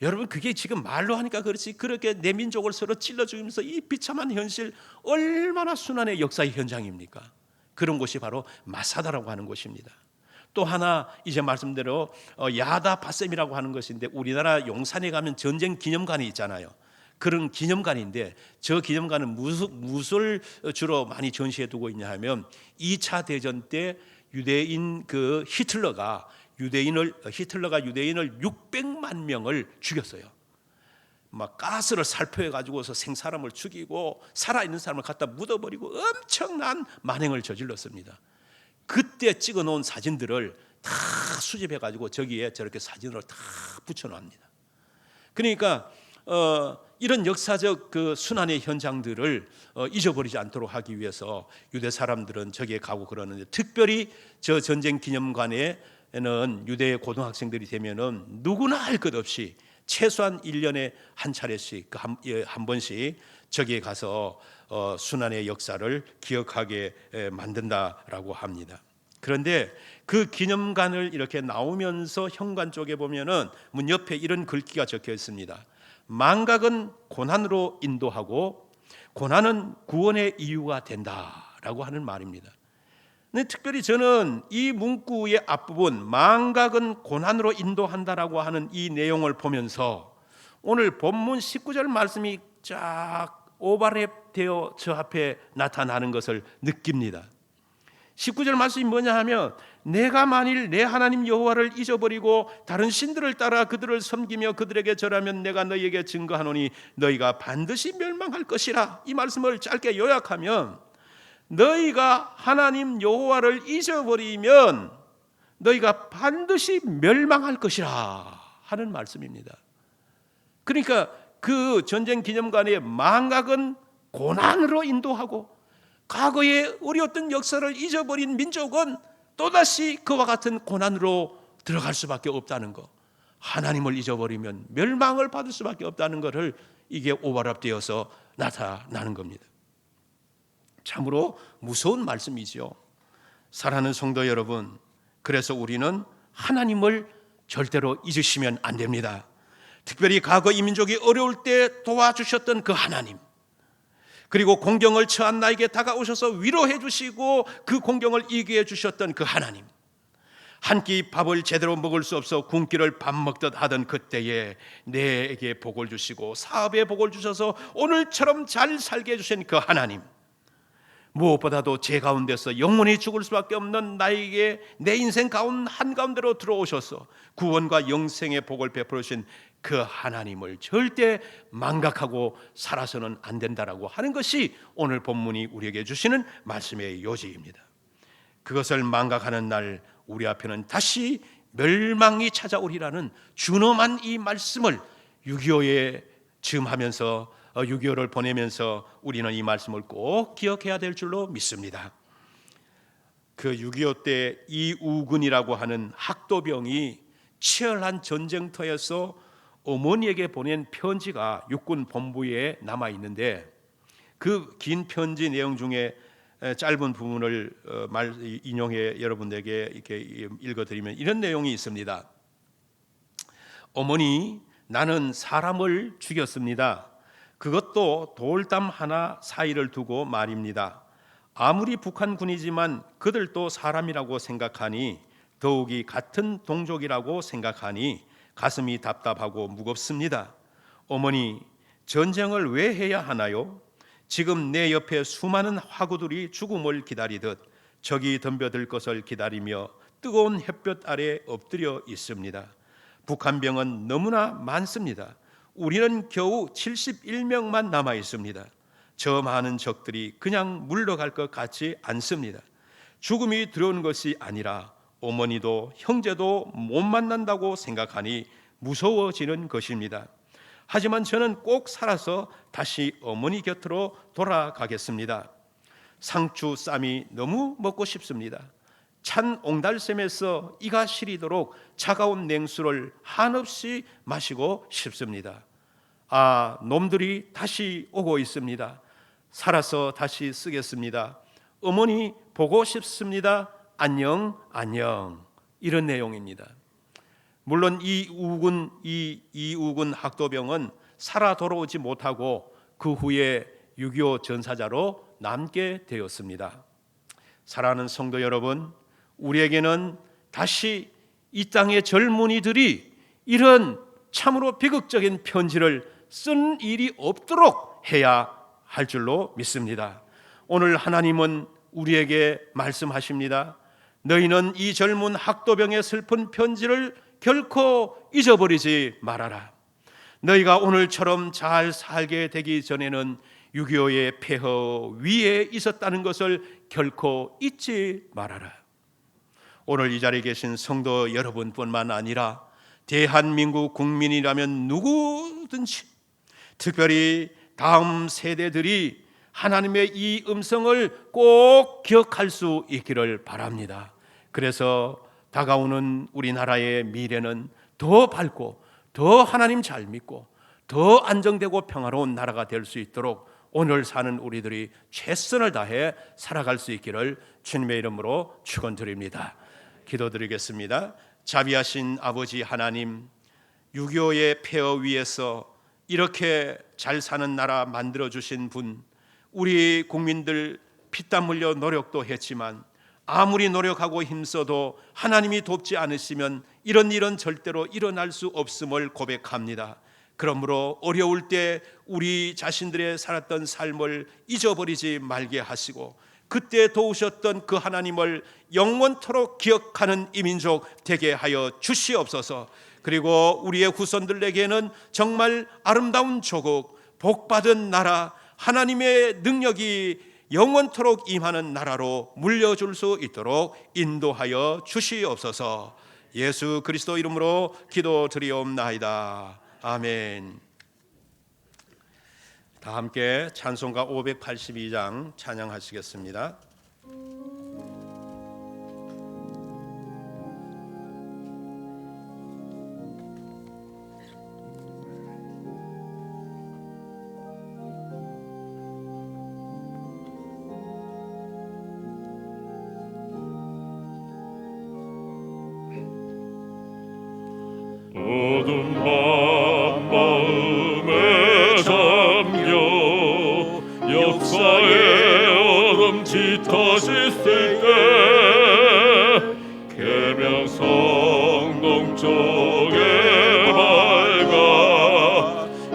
여러분, 그게 지금 말로 하니까 그렇지 그렇게 내 민족을 서로 찔러 죽이면서 이 비참한 현실 얼마나 순환의 역사의 현장입니까? 그런 곳이 바로 마사다라고 하는 곳입니다. 또 하나 이제 말씀대로 야다 바셈이라고 하는 것인데 우리나라 용산에 가면 전쟁 기념관이 있잖아요. 그런 기념관인데 저 기념관은 무엇을 주로 많이 전시해 두고 있냐 하면 2차 대전 때 유대인 히틀러가 유대인을 600만 명을 죽였어요. 막 가스를 살포해 가지고서 생사람을 죽이고 살아있는 사람을 갖다 묻어버리고 엄청난 만행을 저질렀습니다. 그때 찍어놓은 사진들을 다 수집해 가지고 저기에 저렇게 사진으로 다 붙여놓습니다. 그러니까 이런 역사적 그 순환의 현장들을 잊어버리지 않도록 하기 위해서 유대 사람들은 저기에 가고 그러는데, 특별히 저 전쟁 기념관에는 유대 고등학생들이 되면은 누구나 할 것 없이 최소한 1년에 한 차례씩 한 번씩 저기에 가서 순환의 역사를 기억하게 만든다라고 합니다. 그런데 그 기념관을 이렇게 나오면서 현관 쪽에 보면은 문 옆에 이런 글귀가 적혀 있습니다. 망각은 고난으로 인도하고 고난은 구원의 이유가 된다라고 하는 말입니다. 근데 특별히 저는 이 문구의 앞부분 망각은 고난으로 인도한다라고 하는 이 내용을 보면서 오늘 본문 19절 말씀이 쫙 오버랩되어 저 앞에 나타나는 것을 느낍니다. 19절 말씀이 뭐냐 하면, 내가 만일 내 하나님 여호와를 잊어버리고 다른 신들을 따라 그들을 섬기며 그들에게 절하면 내가 너희에게 증거하노니 너희가 반드시 멸망할 것이라. 이 말씀을 짧게 요약하면, 너희가 하나님 여호와를 잊어버리면 너희가 반드시 멸망할 것이라 하는 말씀입니다. 그러니까 그 전쟁 기념관의 망각은 고난으로 인도하고 과거에 어려웠던 역사를 잊어버린 민족은 또다시 그와 같은 고난으로 들어갈 수밖에 없다는 것, 하나님을 잊어버리면 멸망을 받을 수밖에 없다는 것을 이게 오버랩되어서 나타나는 겁니다. 참으로 무서운 말씀이지요. 사랑하는 성도 여러분, 그래서 우리는 하나님을 절대로 잊으시면 안 됩니다. 특별히 과거 이 민족이 어려울 때 도와주셨던 그 하나님, 그리고 공경을 처한 나에게 다가오셔서 위로해 주시고 그 공경을 이기게 해 주셨던 그 하나님, 한 끼 밥을 제대로 먹을 수 없어 굶기를 밥 먹듯 하던 그때에 내게 복을 주시고 사업에 복을 주셔서 오늘처럼 잘 살게 해주신 그 하나님, 무엇보다도 제 가운데서 영원히 죽을 수밖에 없는 나에게 내 인생 가운 한가운데로 들어오셔서 구원과 영생의 복을 베풀어 주신 그 하나님을 절대 망각하고 살아서는 안 된다라고 하는 것이 오늘 본문이 우리에게 주시는 말씀의 요지입니다. 그것을 망각하는 날 우리 앞에는 다시 멸망이 찾아오리라는 준엄한 이 말씀을 6.25에 즈음하면서 6.25를 보내면서 우리는 이 말씀을 꼭 기억해야 될 줄로 믿습니다. 그 6.25 때 이우근이라고 하는 학도병이 치열한 전쟁터에서 어머니에게 보낸 편지가 육군 본부에 남아 있는데, 그 긴 편지 내용 중에 짧은 부분을 인용해 여러분에게 이렇게 읽어드리면 이런 내용이 있습니다. 어머니, 나는 사람을 죽였습니다. 그것도 돌담 하나 사이를 두고 말입니다. 아무리 북한군이지만 그들도 사람이라고 생각하니, 더욱이 같은 동족이라고 생각하니 가슴이 답답하고 무겁습니다. 어머니, 전쟁을 왜 해야 하나요? 지금 내 옆에 수많은 화구들이 죽음을 기다리듯 적이 덤벼들 것을 기다리며 뜨거운 햇볕 아래 엎드려 있습니다. 북한병은 너무나 많습니다. 우리는 겨우 71명만 남아 있습니다. 저 많은 적들이 그냥 물러갈 것 같지 않습니다. 죽음이 들어온 것이 아니라 어머니도 형제도 못 만난다고 생각하니 무서워지는 것입니다. 하지만 저는 꼭 살아서 다시 어머니 곁으로 돌아가겠습니다. 상추 쌈이 너무 먹고 싶습니다. 찬 옹달샘에서 이가 시리도록 차가운 냉수를 한없이 마시고 싶습니다. 아, 놈들이 다시 오고 있습니다. 살아서 다시 쓰겠습니다. 어머니 보고 싶습니다. 안녕, 안녕. 이런 내용입니다. 물론 이우군 학도병은 살아 돌아오지 못하고 그 후에 6.25 전사자로 남게 되었습니다. 사랑하는 성도 여러분, 우리에게는 다시 이 땅의 젊은이들이 이런 참으로 비극적인 편지를 쓴 일이 없도록 해야 할 줄로 믿습니다. 오늘 하나님은 우리에게 말씀하십니다. 너희는 이 젊은 학도병의 슬픈 편지를 결코 잊어버리지 말아라. 너희가 오늘처럼 잘 살게 되기 전에는 6.25의 폐허 위에 있었다는 것을 결코 잊지 말아라. 오늘 이 자리에 계신 성도 여러분뿐만 아니라 대한민국 국민이라면 누구든지, 특별히 다음 세대들이 하나님의 이 음성을 꼭 기억할 수 있기를 바랍니다. 그래서 다가오는 우리나라의 미래는 더 밝고 더 하나님 잘 믿고 더 안정되고 평화로운 나라가 될 수 있도록 오늘 사는 우리들이 최선을 다해 살아갈 수 있기를 주님의 이름으로 축원드립니다. 기도드리겠습니다. 자비하신 아버지 하나님, 6.25의 폐허 위에서 이렇게 잘 사는 나라 만들어주신 분, 우리 국민들 피땀 흘려 노력도 했지만 아무리 노력하고 힘써도 하나님이 돕지 않으시면 이런 일은 절대로 일어날 수 없음을 고백합니다. 그러므로 어려울 때 우리 자신들의 살았던 삶을 잊어버리지 말게 하시고 그때 도우셨던 그 하나님을 영원토록 기억하는 이민족 되게 하여 주시옵소서. 그리고 우리의 후손들에게는 정말 아름다운 조국, 복받은 나라, 하나님의 능력이 영원토록 임하는 나라로 물려줄 수 있도록 인도하여 주시옵소서. 예수 그리스도 이름으로 기도드리옵나이다. 아멘. 다 함께 찬송가 582장 찬양하시겠습니다. 어두운 밤 마음에 잠겨 역사의 어둠 짙어졌을 때 계명성 동쪽에 밝아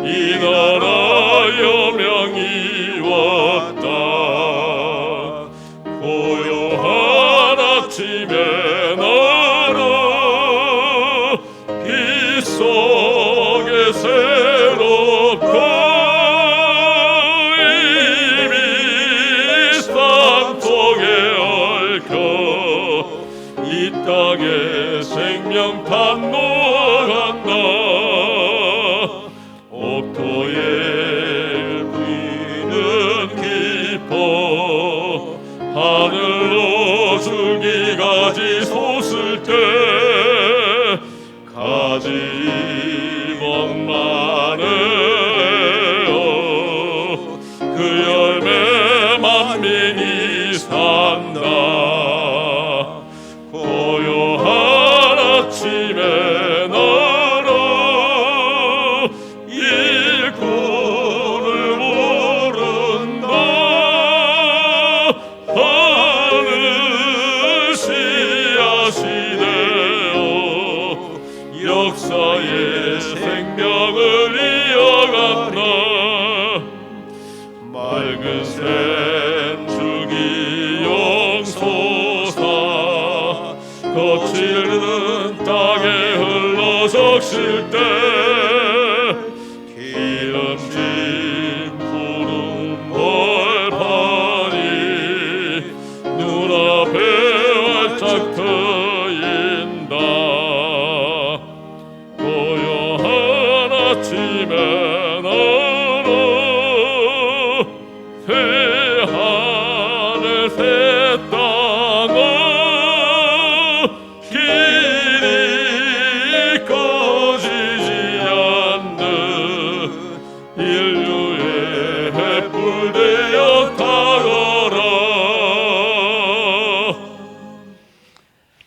이 나라 여명이 왔다. 고요한 아침에 나라 속에 새롭고 이미 쌍통에 얽혀 이 땅에 생명탄 녹았나. 옥토의 부위는 깊어 하늘로 줄기가지 솟을 때 가지 먹마늘어 그 열매 만민이 산다. 고요한 아침에 나라 일꾼을 모른다. 하늘 씨앗이 역사의 생명을 이어간다. 맑은 샘 줄기 용솟아 거칠은 땅에 흘러 적실 때 기름진 푸른 벌판이 눈앞에 활짝 트인다. 고요한 아침에 나라 새하늘 새 땅아 길이 꺼지지 않는 인류의 횃불 되어 타거라.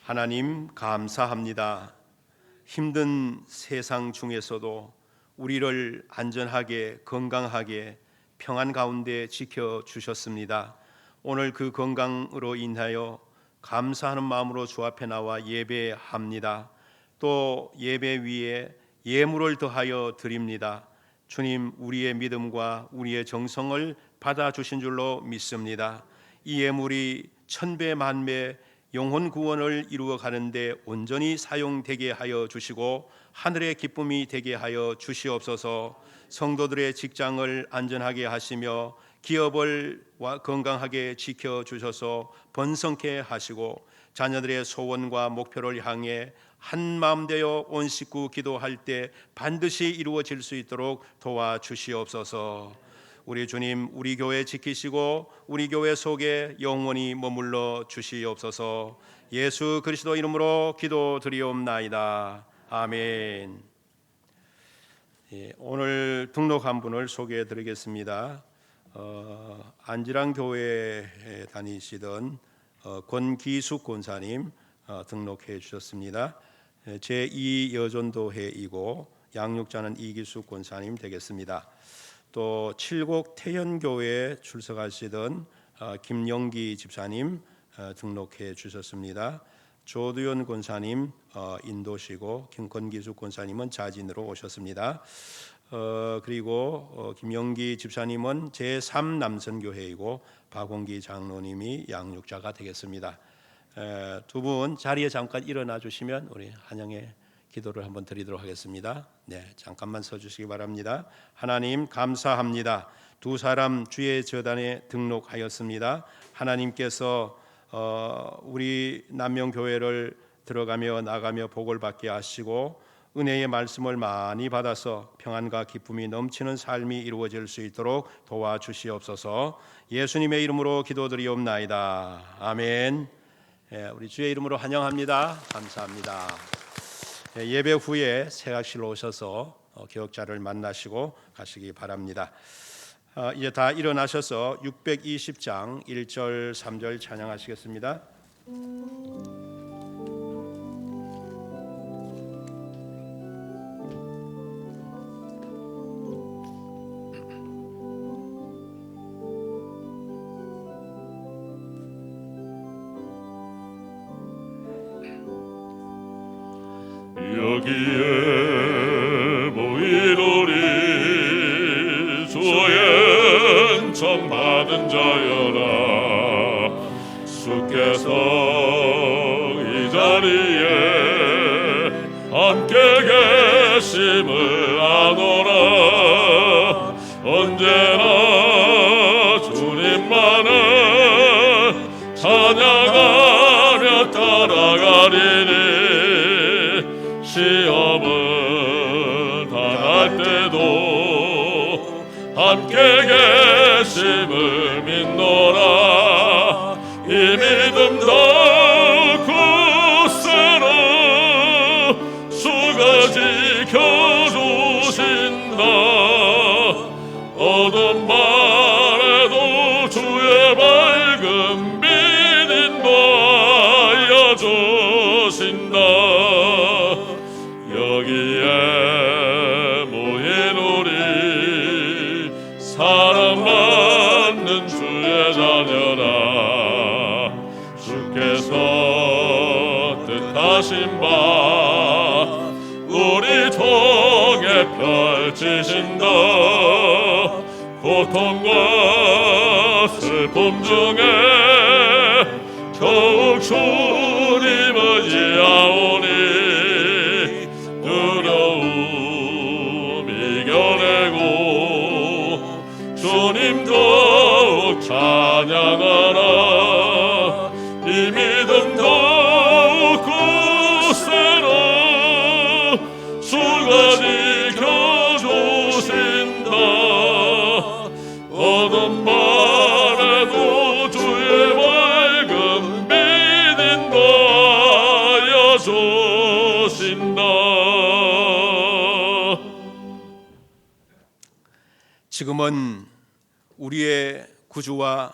하나님 감사합니다. 힘든 세상 중에서도 우리를 안전하게 건강하게 평안 가운데 지켜주셨습니다. 오늘 그 건강으로 인하여 감사하는 마음으로 주 앞에 나와 예배합니다. 또 예배 위에 예물을 더하여 드립니다. 주님, 우리의 믿음과 우리의 정성을 받아주신 줄로 믿습니다. 이 예물이 천배 만배 영혼 구원을 이루어 가는데 온전히 사용되게 하여 주시고 하늘의 기쁨이 되게 하여 주시옵소서. 성도들의 직장을 안전하게 하시며 기업을 건강하게 지켜 주셔서 번성케 하시고 자녀들의 소원과 목표를 향해 한 마음 되어 온 식구 기도할 때 반드시 이루어질 수 있도록 도와주시옵소서. 우리 주님, 우리 교회 지키시고 우리 교회 속에 영원히 머물러 주시옵소서. 예수 그리스도 이름으로 기도드리옵나이다. 아멘. 오늘 등록한 분을 소개해 드리겠습니다. 안지랑 교회에 다니시던 권기숙 권사님 등록해 주셨습니다. 제2여전도회이고 양육자는 이기숙 권사님 되겠습니다. 또 칠곡 태연교회에 출석하시던 김영기 집사님 등록해 주셨습니다. 조두현 권사님 인도시고 김권기숙 권사님은 자진으로 오셨습니다. 그리고 김영기 집사님은 제3남선교회이고 박홍기 장로님이 양육자가 되겠습니다. 두 분 자리에 잠깐 일어나 주시면 우리 한영의 기도를 한번 드리도록 하겠습니다. 네, 잠깐만 서 주시기 바랍니다. 하나님 감사합니다. 두 사람 주의 저단에 등록하였습니다. 하나님께서 우리 남명교회를 들어가며 나가며 복을 받게 하시고 은혜의 말씀을 많이 받아서 평안과 기쁨이 넘치는 삶이 이루어질 수 있도록 도와주시옵소서. 예수님의 이름으로 기도드리옵나이다. 아멘. 우리 주의 이름으로 환영합니다. 감사합니다. 예배 후에 새각실로 오셔서 교역자를 만나시고 가시기 바랍니다. 이제 다 일어나셔서 620장 1절 3절 찬양하시겠습니다. 여기에 모이노니 주의 은총 받은 자여라. 주께서 이 자리에 함께 계심을 아노라. 언제나 주님만을 찬양하며 따라가리니 시험을 당할 때도 함께 계심을 믿노라. 이 믿음도 굳세라. 주가 지켜주신다. 어둠 밤에도 주의 밝은 빛 인도하여 주신다. 여기에 모인 우리 사랑받는 주의 자녀라. 주께서 뜻하신 바 우리 통해 펼치신다. 고통과 슬픔 중에 더욱 주님을 이하오니 두려움 이겨내고 주님 더욱 찬양하라. 이 믿음 더욱 굳세라. 주가 지켜주신다. 어둠 밤에도 주의 밝은 빛 인도하여 주신다. 지금은 우리의 구주와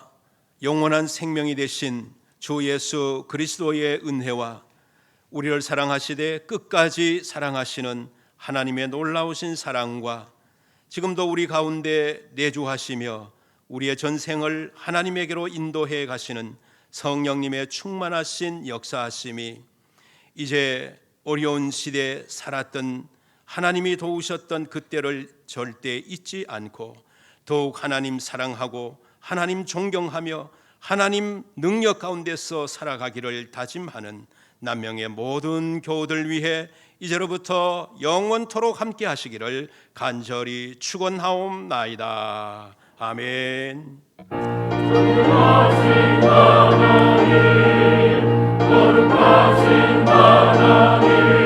영원한 생명이 되신 주 예수 그리스도의 은혜와 우리를 사랑하시되 끝까지 사랑하시는 하나님의 놀라우신 사랑과 지금도 우리 가운데 내주하시며 우리의 전생을 하나님에게로 인도해 가시는 성령님의 충만하신 역사하심이 이제 어려운 시대에 살았던 하나님이 도우셨던 그때를 절대 잊지 않고 더욱 하나님 사랑하고 하나님 존경하며 하나님 능력 가운데서 살아가기를 다짐하는 남명의 모든 교우들 위해 이제로부터 영원토록 함께 하시기를 간절히 축원하옵나이다. 아멘. 거룩하신 하나님